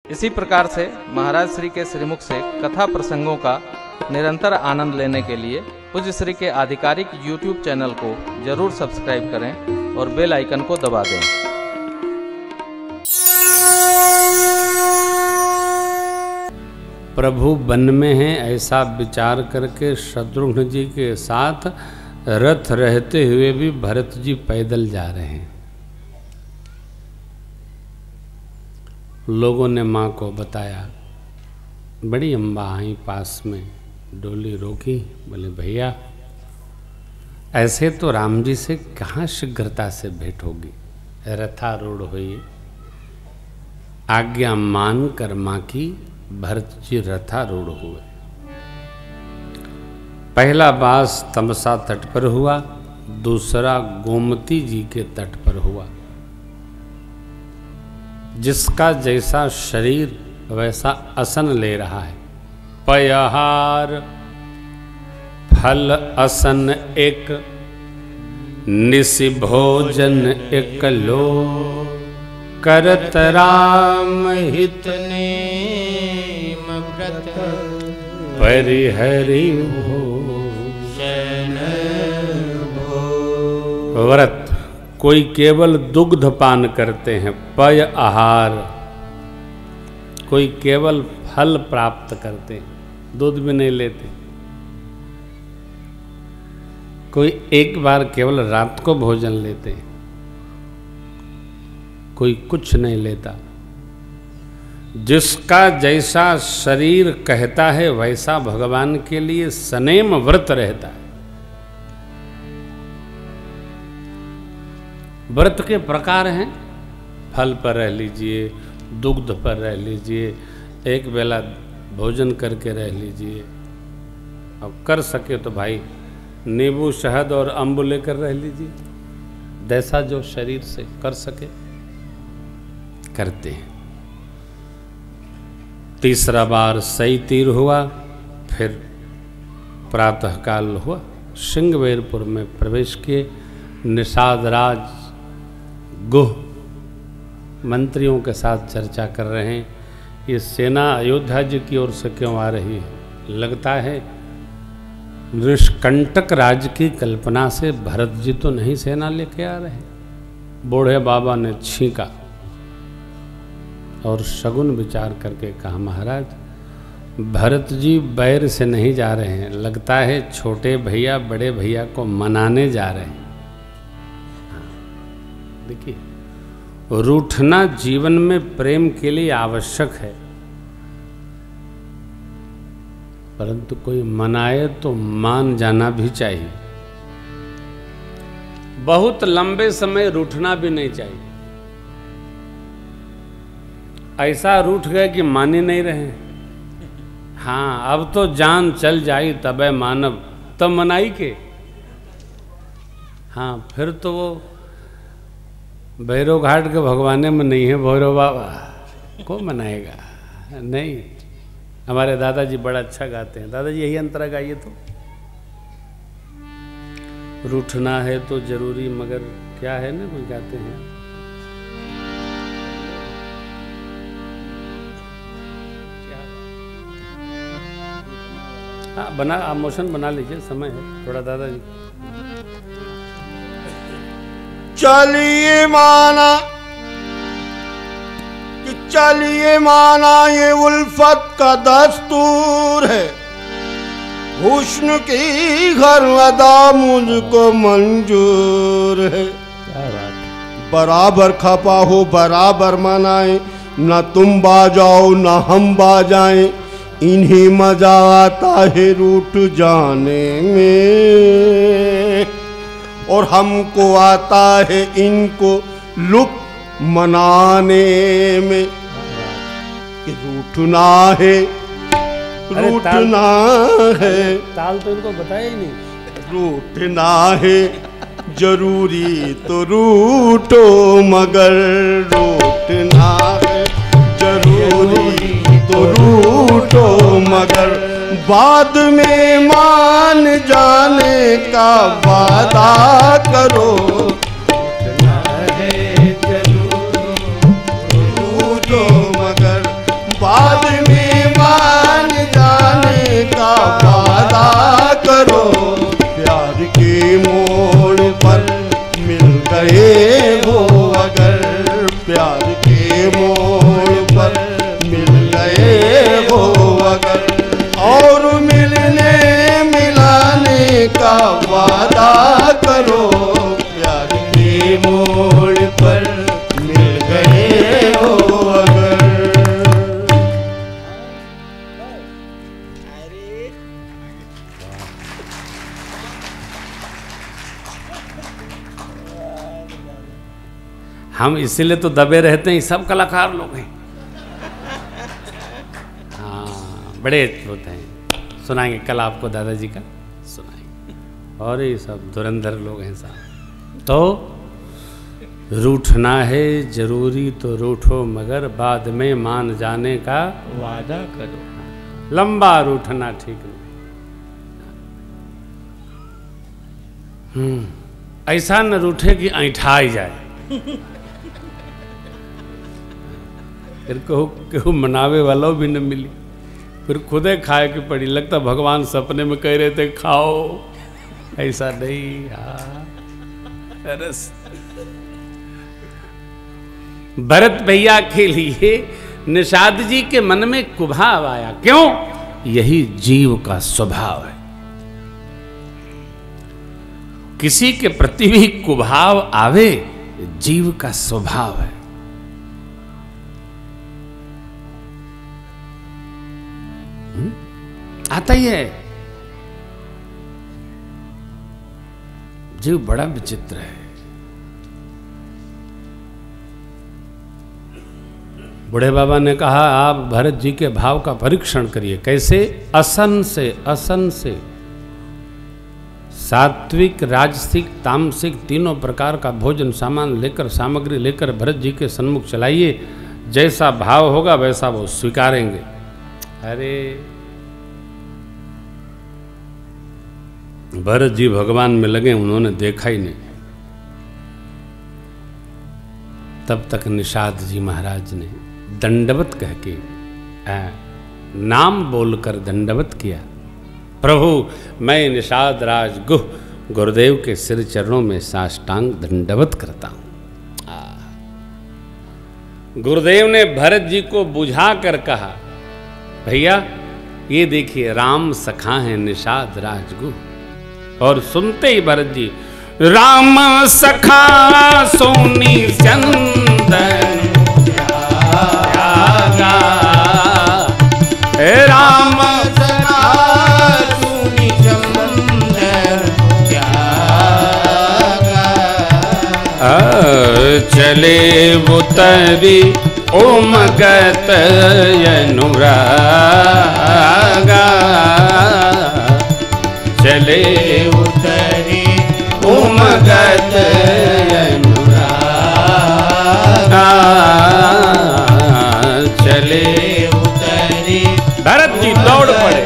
इसी प्रकार से महाराज श्री के श्रीमुख से कथा प्रसंगों का निरंतर आनंद लेने के लिए पूज्य श्री के आधिकारिक YouTube चैनल को जरूर सब्सक्राइब करें और बेल आइकन को दबा दें। प्रभु वन में हैं ऐसा विचार करके शत्रुघ्न जी के साथ रथ रहते हुए भी भरत जी पैदल जा रहे हैं। लोगों ने माँ को बताया, बड़ी अम्बा आई पास में, डोली रोकी, बोले भैया ऐसे तो राम जी से कहाँ शीघ्रता से भेंट होगी, रथारूढ़ हुई। आज्ञा मान कर माँ की भरत जी रथारूढ़ हुए। पहला वास तमसा तट पर हुआ, दूसरा गोमती जी के तट पर हुआ। जिसका जैसा शरीर वैसा आसन ले रहा है। पयहार फल आसन एक, निसि भोजन एक लो, करत राम हित नेम व्रत, परिहरि व्रत। कोई केवल दुग्ध पान करते हैं, पय आहार। कोई केवल फल प्राप्त करते हैं, दूध भी नहीं लेते। कोई एक बार केवल रात को भोजन लेते हैं, कोई कुछ नहीं लेता। जिसका जैसा शरीर कहता है वैसा भगवान के लिए सनेम व्रत रहता है। व्रत के प्रकार हैं, फल पर रह लीजिए, दुग्ध पर रह लीजिए, एक बेला भोजन करके रह लीजिए। अब कर सके तो भाई नींबू शहद और अम्ब लेकर रह लीजिए। जैसा जो शरीर से कर सके करते हैं। तीसरा बार सई तीर हुआ, फिर प्रातःकाल हुआ। सिंहवेरपुर में प्रवेश किए। निषाद राज गुह मंत्रियों के साथ चर्चा कर रहे हैं, ये सेना अयोध्या जी की ओर से क्यों आ रही है। लगता है निष्कंटक राज की कल्पना से भरत जी तो नहीं सेना लेके आ रहे। बूढ़े बाबा ने छींका और शगुन विचार करके कहा, महाराज भरत जी बैर से नहीं जा रहे हैं, लगता है छोटे भैया बड़े भैया को मनाने जा रहे हैं। देखिए, रूठना जीवन में प्रेम के लिए आवश्यक है, परंतु कोई मनाए तो मान जाना भी चाहिए। बहुत लंबे समय रूठना भी नहीं चाहिए। ऐसा रूठ गए कि मान ही नहीं रहे। हाँ, अब तो जान चल जाई तबे मानव, तब मनाई के। हाँ, फिर तो वो भैरव घाट के भगवाने में नहीं है, भैरव बाबा को मनाएगा नहीं। हमारे दादाजी बड़ा अच्छा गाते हैं, दादाजी यही अंतरा गाइए तो। रूठना है तो जरूरी, मगर क्या है ना, कोई गाते हैं क्या। हाँ बना, आप मोशन बना लीजिए, समय है थोड़ा। दादाजी चलिए माना कि चलिए माना ये उल्फत का दस्तूर है। हुस्न की घर अदा मुझको मंजूर है। बराबर खपा हो बराबर मनाए, न तुम बाजाओ न हम बाजाएं। इन्हीं मजा आता है रूठ जाने में, और हमको आता है इनको लुत्फ मनाने में। कि रूठना है, रूठना है, ताल तो इनको बताया ही नहीं। रूठना है जरूरी तो रूठो, मगर रूठना है जरूरी तो रूठो, मगर बाद में मान जाने का वादा करो। रूठना है जरूरी तो रूठो, मगर हम इसीलिए तो दबे रहते हैं, सब कलाकार लोग हैं। हाँ, बड़े होते हैं। सुनाएंगे कल आपको दादाजी का सुनाएंगे। और ये सब धुरंधर लोग हैं साहब। तो रूठना है जरूरी तो रूठो, मगर बाद में मान जाने का वादा करो। लंबा रूठना ठीक नहीं। ऐसा न रूठे कि ऐठा ही जाए। फिर कहू मनावे वालों भी न मिली, फिर खुदे खाए की पड़ी। लगता भगवान सपने में कह रहे थे खाओ, ऐसा नहीं। हाँ, भरत भैया के लिए निषाद जी के मन में कुभाव आया। क्यों? यही जीव का स्वभाव है। किसी के प्रति भी कुभाव आवे, जीव का स्वभाव है। आता ही है। जीव बड़ा विचित्र है। बूढ़े बाबा ने कहा आप भरत जी के भाव का परीक्षण करिए। कैसे? असन से सात्विक, राजसिक, तामसिक तीनों प्रकार का भोजन सामान लेकर, सामग्री लेकर भरत जी के सन्मुख चलाइए। जैसा भाव होगा वैसा वो स्वीकारेंगे। अरे भरत जी भगवान में लगे, उन्होंने देखा ही नहीं। तब तक निषाद जी महाराज ने दंडवत कह के नाम बोलकर दंडवत किया। प्रभु मैं निषाद राज गुह गुरुदेव के सिर चरणों में साष्टांग दंडवत करता हूं। गुरुदेव ने भरत जी को बुझा कर कहा, भैया ये देखिए राम सखा है निषाद राजगुह। और सुनते ही भरत जी, राम सखा सोनी चंदन त्यागा, राम सखा सोनी चंदन त्यागा, चले उतरी उमगत अनुरागा, चले उतरी उमगत अनुरागा, चले उतरी भरत जी दौड़ पड़े।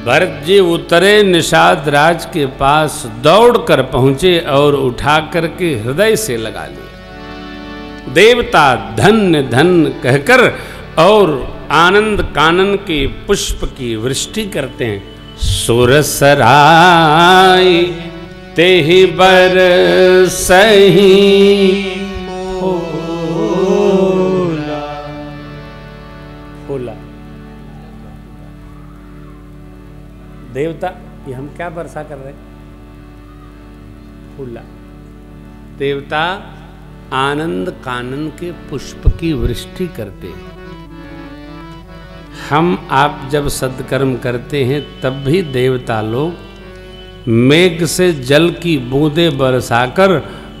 भरत जी उतरे, निषाद राज के पास दौड़ कर पहुंचे और उठा करके हृदय से लगा लिया। देवता धन्य धन्य कहकर और आनंद कानन के पुष्प की वृष्टि करते हैं। सुरसराय तेहि बरसहि फूला। देवता, ये हम क्या वर्षा कर रहे हैं? फूला। देवता आनंद कानन के पुष्प की वृष्टि करते हैं। हम आप जब सत्कर्म करते हैं तब भी देवता लोग मेघ से जल की बूंदें बरसाकर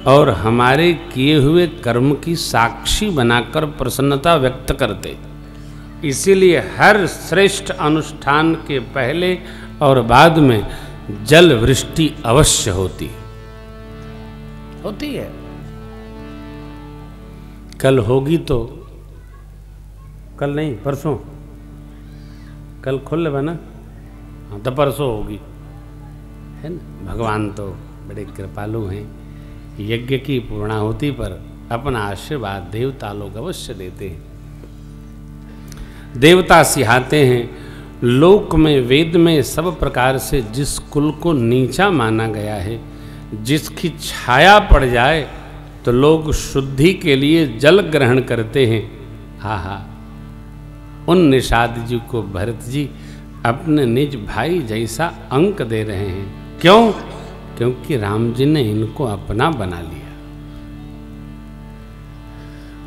और हमारे किए हुए कर्म की साक्षी बनाकर प्रसन्नता व्यक्त करते। इसीलिए हर श्रेष्ठ अनुष्ठान के पहले और बाद में जल वृष्टि अवश्य होती है। कल होगी तो, कल नहीं परसों, कल खुल बना, हाँ तो परसों होगी, है ना। भगवान तो बड़े कृपालु हैं। यज्ञ की पूर्णाहुति पर अपना आशीर्वाद देवता लोग अवश्य देते हैं। देवता सिहाते हैं। लोक में, वेद में सब प्रकार से जिस कुल को नीचा माना गया है, जिसकी छाया पड़ जाए तो लोग शुद्धि के लिए जल ग्रहण करते हैं। हाँ हाँ, उन निषाद जी को भरत जी अपने निज भाई जैसा अंक दे रहे हैं। क्यों? क्योंकि राम जी ने इनको अपना बना लिया।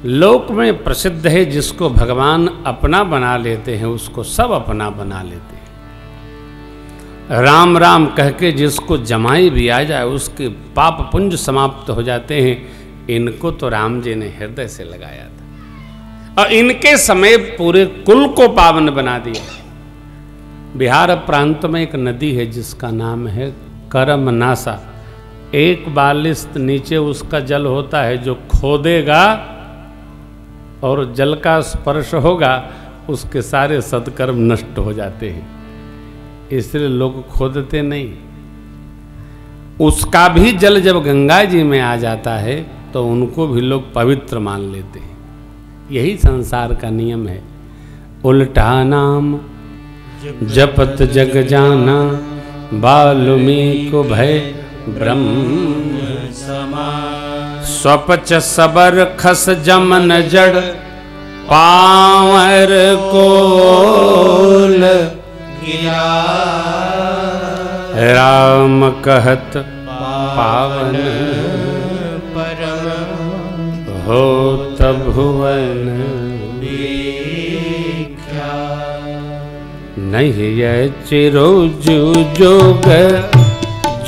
लोक में प्रसिद्ध है, जिसको भगवान अपना बना लेते हैं उसको सब अपना बना लेते हैं। राम राम कह के जिसको जमाई भी आ जाए उसके पाप पुंज समाप्त हो जाते हैं। इनको तो राम जी ने हृदय से लगाया था और इनके समय पूरे कुल को पावन बना दिया। बिहार प्रांत में एक नदी है जिसका नाम है करमनासा। 1 नीचे उसका जल होता है, जो खोदेगा और जल का स्पर्श होगा उसके सारे सत्कर्म नष्ट हो जाते हैं, इसलिए लोग खोदते नहीं। उसका भी जल जब गंगा जी में आ जाता है तो उनको भी लोग पवित्र मान लेते हैं। यही संसार का नियम है। उल्टा नाम जपत जग जाना, वाल्मीकि भय ब्रह्म समान। स्वपच सबर खस जमन जड़, पावर कोल गिरा। राम कहत पावन परम हो तब भुवन दीक्षा। नहीं यह चिरो जोग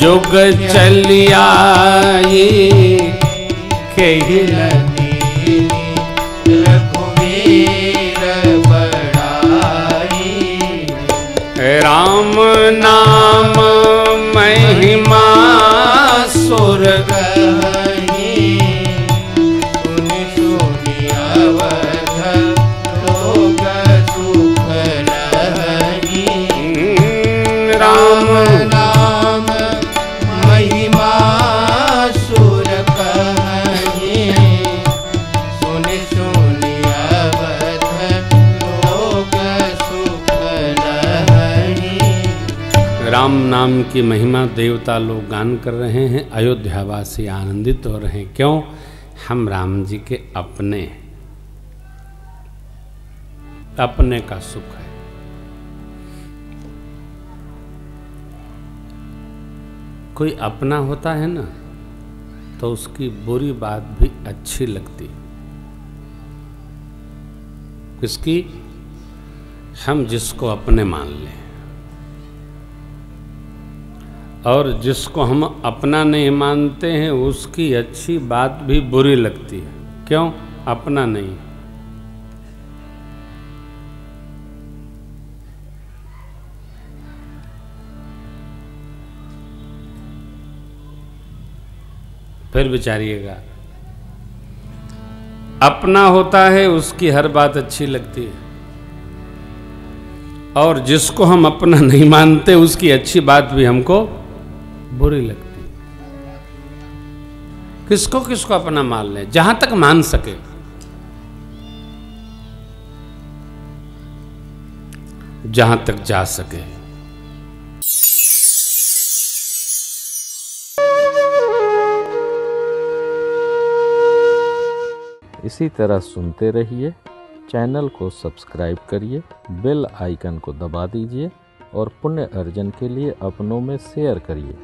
जोग चलियाई कही रघुवीर बड़ाई। राम नाम महिमा सुर कहीं सुन सुनी अवध लोग सुख रही। राम नाम महिमा सुर कहीं सुन सुनी अवध लोग सुख रही। राम नाम की महिमा देवता लोग गान कर रहे हैं, अयोध्यावासी आनंदित हो रहे हैं। क्यों? हम राम जी के अपने हैं, अपने का सुख है। कोई अपना होता है ना तो उसकी बुरी बात भी अच्छी लगती है। किसकी? हम जिसको अपने मान लें, और जिसको हम अपना नहीं मानते हैं उसकी अच्छी बात भी बुरी लगती है। क्यों? अपना नहीं। फिर विचारिएगा, अपना होता है उसकी हर बात अच्छी लगती है, और जिसको हम अपना नहीं मानते उसकी अच्छी बात भी हमको बुरी लगती है। किसको किसको अपना मान लें, जहां तक मान सके। जहां तक जा सके। इसी तरह सुनते रहिए। चैनल को सब्सक्राइब करिए, बेल आइकन को दबा दीजिए और पुण्य अर्जन के लिए अपनों में शेयर करिए।